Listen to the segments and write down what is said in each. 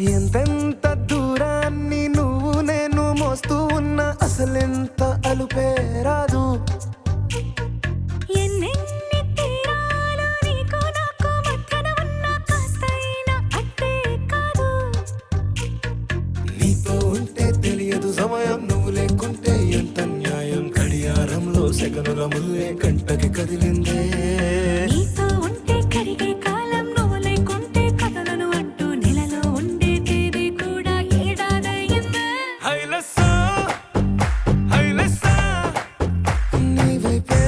ఎంతెంత దూరాన్ని నువ్వు నేను మోస్తూ ఉన్నా అసలెంత అలుపే రాదు. ఎన్నెన్ని తీరాలు నీకు నాకు మధ్యన ఉన్న కాస్తైనా అట్టే కాదు. నీతో ఉంటే తెలియదు సమయం, నువ్వు లేకుంటే ఎంత న్యాయం. గడియారంలో సెకనుల ముల్లే కంటకి కదిలిందే. నీతో ఉంటే కరిగే కాలం, నువ్వు లేకుంటే కథలను అంటూ నెలలో ఉండే తేదీ కూడా ఏడాదయ్యిందే. హైలెస్సా హైలెస్సా నీ వైపే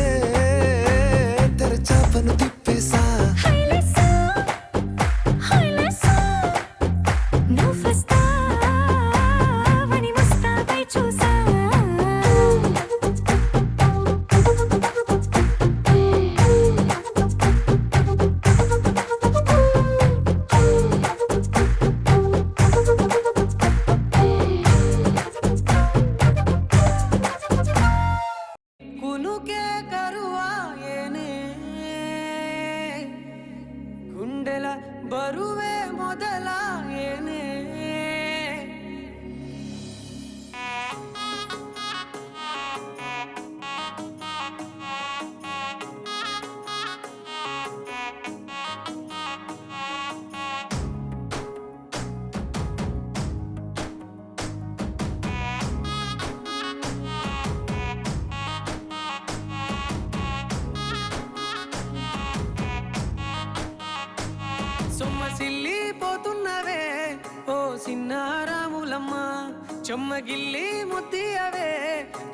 తెరచాపను తిప్పేసా. హైలెస్సా హైలెస్సా నువ్వు వస్తావని ముస్తాబై చూసా. కునుకే కరువాయేనే, గుండెల బరువే మొదలాయేనే. సొమ్మసిల్లిపోతున్నవే ఓ సిన్నారాములమ్మ, చెమ్మగిల్లి ముద్దియవే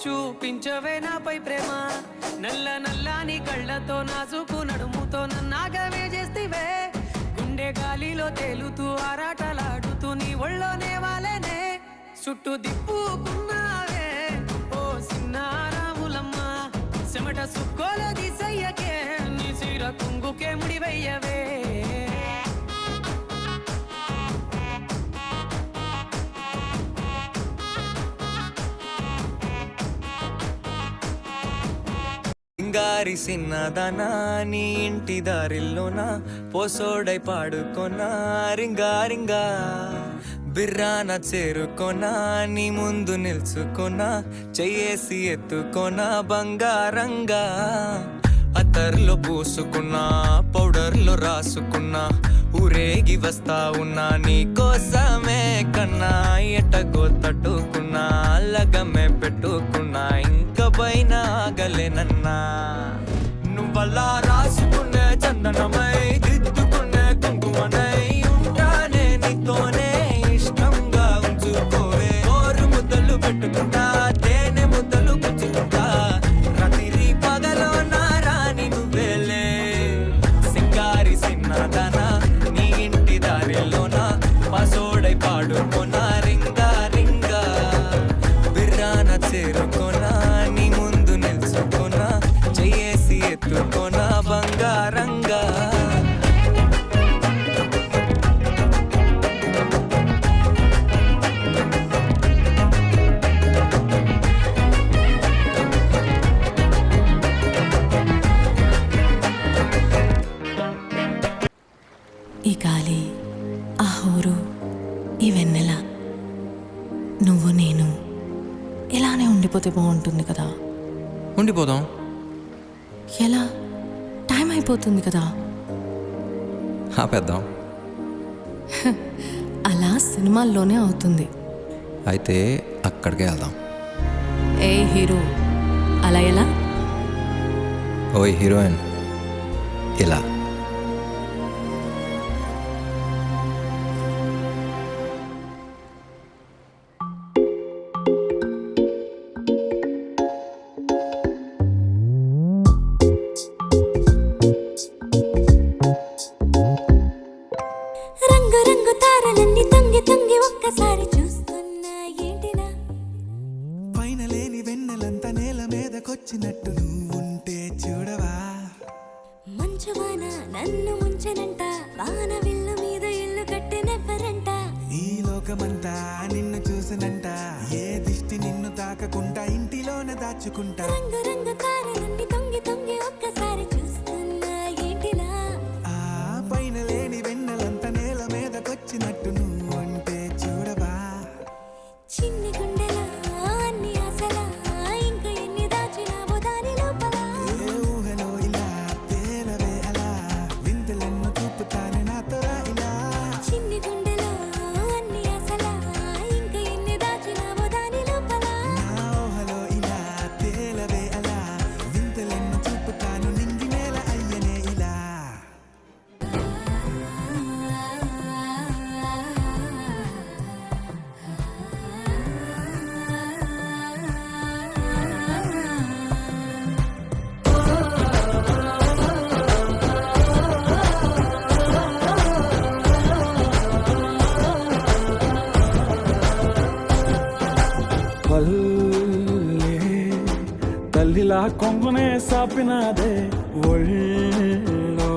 చూపించవే నాపై ప్రేమ. నల్ల నల్లాని కళ్ళతో నాసుకు నడుముతో నన్నాగవే చేస్తివే. గుండె గాలిలో తేలుతూ ఆరాటలాడుతూ నీ ఒళ్ళోనే వాలేనే. చుట్టూ దిప్పుకున్నావే ఓ సిన్నారాములమ్మ, చెమట సుక్కోల దిశయ్యకే నీ సిర కుంగుకే ముడివయ్యవే. సింగారి సిన్నదనా నీ ఇంటి దారిల్లోనా పోసోడై పాడుకొనా రింగారింగా. బిర్రాన చేరుకొనా నీ ముందు నిల్చుకొనా చెయ్యేసి ఎత్తుకొనా బంగారంగా. అత్తర్లో పూసుకున్నా పౌడర్లో రాసుకున్నా ఊరేగి వస్తా ఉన్నా నీ కోసమే కన్నా. ఎటగో తట్టుకున్నా లగమే పెట్టుకున్నా ఇంక పైన ఆగలేనన్నా. నువ్వలా రాసుకునే చందనమై దిద్దుకునే కుంకుమనై ఉంటానే నీతోనే ఇష్టంగా ఉంచుకోవే. ఓరు ముద్దలు పెట్టుకుంటా తేనె ముద్దలు పుచ్చుకుంటా రాత్రి పగలో నా రాణి నువ్వేలే. సింగారి సిన్నదనా నీ ఇంటి దారిలోనా పసోడై పాడుకోనా రింగా రింగా. బిర్రాన చేరుకోనా నీ ముందు నిల్చుకోనా చెయ్యేసి ఎత్తుకోనా బంగారంగా. ఈ గాలి, ఆ హోరు, ఈ వెన్నెల, నువ్వు నేను ఇలానే ఉండిపోతే బాగుంటుంది కదా. ఉండిపోదాం. ఎలా? టైం అయిపోతుంది కదా. ఆపేద్దాం. అలా సినిమాల్లోనే అవుతుంది. అయితే అక్కడికే వెళ్దాం. ఏ హీరో, అలా ఎలా? ఓయ్ హీరోయిన్, ఇలా. రంగు రంగు తారలన్నీ తొంగి తొంగి ఒక్కసారి చూస్తున్నా ఏంటినా. పైన లేని వెన్నెలంతా నేల మీదకొచ్చినట్టు నువ్వుంటే చూడవా. మంచువాన నన్ను ముంచనంట, వాన విల్లు మీద ఇల్లు కట్టినెవ్వరంట. ఈ లోకమంతా నిన్ను చూసినంట, ఏ దిష్టి నిన్ను తాకకుండా ఇంటిలోనే దాచుకుంటా. రంగు రంగు తారలన్నీ తొంగి తొంగి ఒక్కసారి చూస్తున్నా ఏంటినా. ఆ పైన లేని వెన్నెలంతా నేల మీదకొచ్చినట్టు నువ్వుంటే కోయిలా కొంగునే సాపినాదే ఒళ్ళో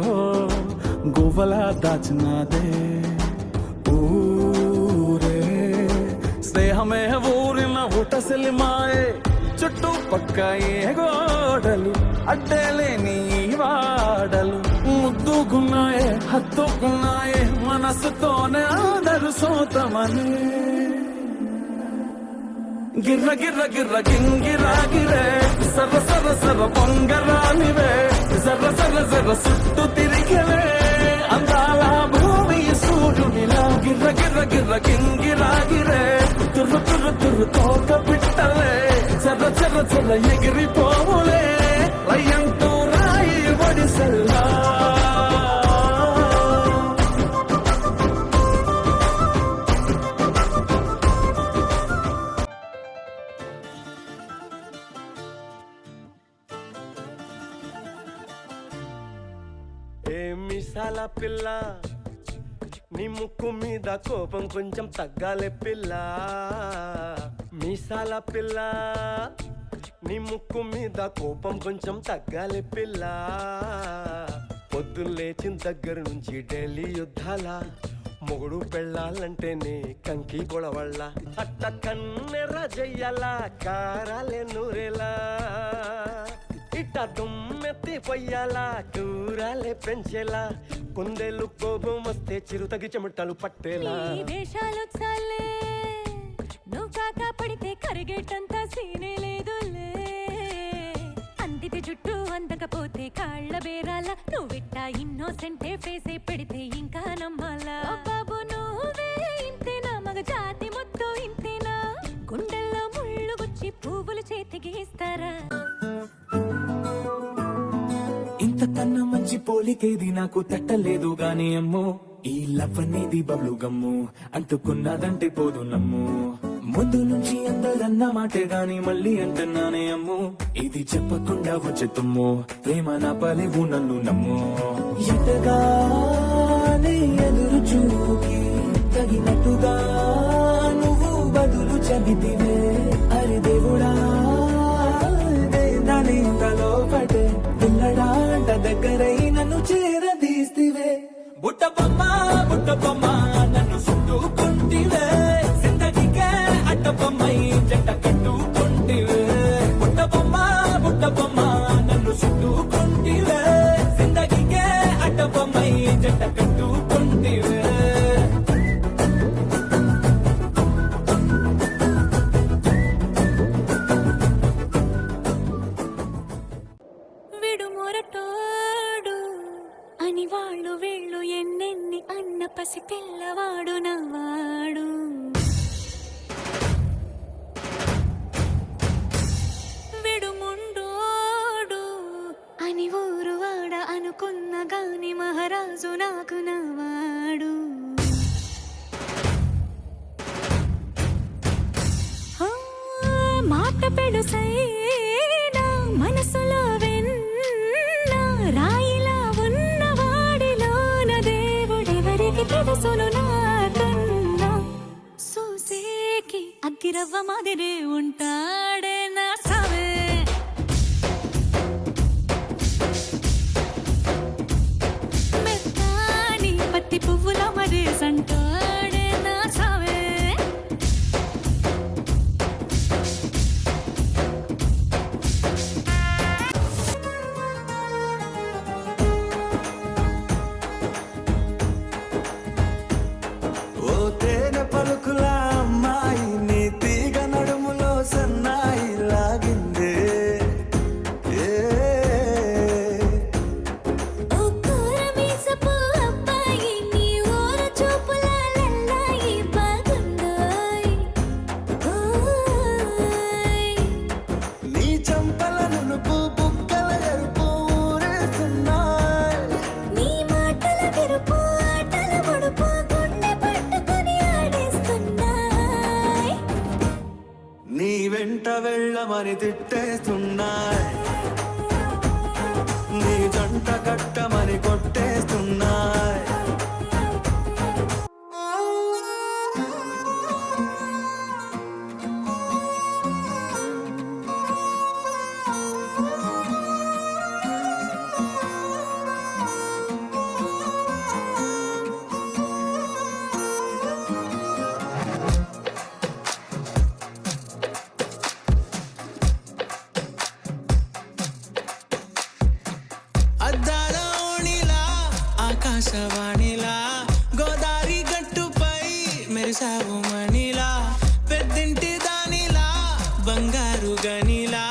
గువ్వలా దాచినాదే ఊరే స్నేహమే ఊరిన ఊటసెలి మాయే చుట్టూ పక్క ఏ గోడలు అడ్డలేని వాడలు ముద్దుకున్నాయే హత్తుకున్నాయే మనసుతోనే ఆదరు సోతమని గిర్ర గిర్ర గిర్ర గింగిరా గిరే సర్ర సర్ర సర్ర పొంగరానివే సర్ర సర్ర సర్ర చుట్టూ తిరిగలే అందాల భూమి సూర్యునిలా గిర్ర గిర్ర గిర్ర గింగిరా గిరే తుర్రు తుర్రు తుర్రు తోక పిట్టలే చర్ర చర్ర చర్ర ఎగిరిపోవులే రయ్యంటూ రాయి ఒడిసెల్లా మీసాల పిల్ల నీ ముక్కు మీద కోపం కొంచెం తగ్గాలే పిల్ల మీసాల పిల్ల నీ ముక్కు మీద కోపం కొంచెం తగ్గాలే పిల్ల పొద్దున్న లేచిన దగ్గర నుంచి ఢిల్లీ యుద్ధాల మొగుడు పెళ్ళాలంటేనే కంకి గొడవళ్ళ అట్ట కన్నెర్ర జయ్యాల కారాలే నూరేలా ఇట్ట దుమ్మెత్తి పొయ్యాలా కూరాలే పెంచేలా కుందేలు కోపం వస్తే చిరుతగి చెమటలు పట్టేలా ఈ వేషాలు చాలే నువ్వు కాక పడితే కరిగేటంత సీనే లేదులే అందిటి జుట్టు అందకపోతే కాళ్ళ బేరాల నువ్విట్టా ఇన్నోసెంటే ఫేసే పెడితే ఇంకా నమ్మాలా బాబు నువ్వే ఇంతేనా మగ జాతి మొత్తం ఇంతేనా గుండెల్లో ముళ్ళు గుచ్చి పువ్వులు చేతికి ఇస్తారా ఇంతకన్నా మంచి పోలికేది నాకు తట్టలేదు గాని అమ్మో ఈ లవ్ అనేది బబ్లు గమ్ము అంటుకున్నదంటే పోదు నమ్ము ముందు నుంచి అందరన్న మాటే గాని మళ్ళీ అంటున్నానే అమ్ము ఇది చెప్పకుండా వచ్చే తుమ్ము ప్రేమ నా పలేవు నన్ను నమ్ము ఎటగానే ఎదురు చూకి తగినట్టుగా నువ్వు బదులు చెబితివే అరే దేవుడా దాని తలో పటే పిల్లడాంట దగ్గరై నన్ను చేరదీస్తివే బుట్ట బొమ్మ నన్ను చుట్టుకుంటివే జిందగీకే అడ్డ బొమ్మై జంట కట్టుకుంటివే బుట్ట బొమ్మ నన్ను చుట్టుకుంటివే జిందగీకే అడ్డ బొమ్మై జంట కట్టుకుంటివే విడుమొరటోడు అని వాళ్ళు వీళ్ళు ఎన్నెన్ని అన్న పసి పిల్లవాడు నవ్వాడు విడుముండోడు అని ఊరు వాడ అనుకున్న గాని మహారాజు నాకు నవ్వాడు మాట పెడుసైనా మనసులో వెన్న రాయిలా ఉన్నవాడిలోన దేవుడెవరికి తెలుసును నాకన్నా చూసేకి అగ్గిరవ్వ మాదిరే ఉంటాడే నా సావే మెత్తాని పత్తి పువ్వుల మరేసంటాడే నా సావే ఓ తేనె పలుకుల అమ్మాయి నీ తీగ నడుములో సన్నాయి లాగిందే ఏ ఓ కోరమీసపు అబ్బాయి నీ ఊర చూపుల లల్లాయి బాగుందోయ్ ఓయ్ నీ చంపల నునుపు బుగ్గల ఎరుపు ఊరేస్తున్నాయి నీ మాటల విరుపు ఆటల ముడుపు గుండె పట్టుకొని ఆడేస్తున్నాయ్ నీ వెంట వెళ్ళమని తిట్టేస్తున్నాయి నీ జంట కట్టమని కొట్టేస్తున్నాయి మెరిసావు మణిలా పెద్దింటి దానిలా బంగారు గనిలా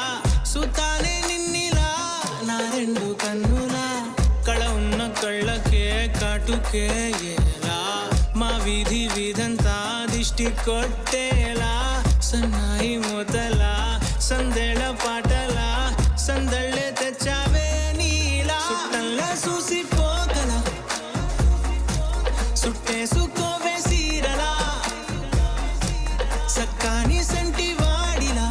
సుతానే నిన్నిలా నా రెండు కన్నులా కళ ఉన్న కళ్ళకే కాటుకే ఎలా మా వీధి వీధంతా దిష్టి కొట్టేలా సన్నాయి మొదలా సందేళ పాటలా సందళ్ళే తెచ్చావే నీలా సుట్టల్లా చూసిపోగల సుట్టేసుకోవే సీరలా సక్కాని సంటి వాడిలా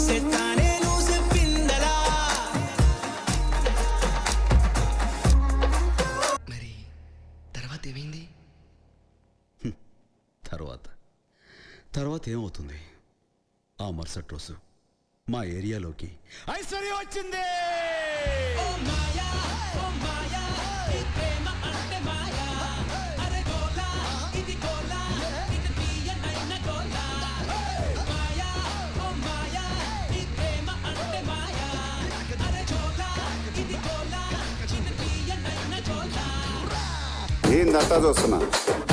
సెత్తానే నువ్వు చెప్పిందలా మరి తర్వాత ఏమైంది? తర్వాత ఏమవుతుంది? ఆ మరుసటి రోజు మా ఏరియాలోకి ఐశ్వర్య వచ్చింది. ఏందంతా చూస్తున్నా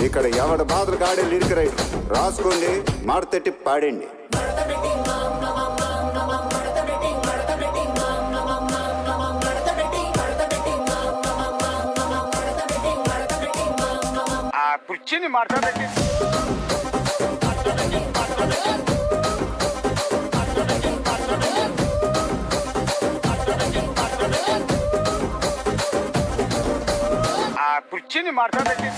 ఇక్కడ ఎవడ బాధలు కాడే లిరిక్ రైటర్ రాసుకోండి మాడతెట్టి పాడండి. ఆ కుర్చీని మాడతెట్టి కుర్చీని మాడతెట్టి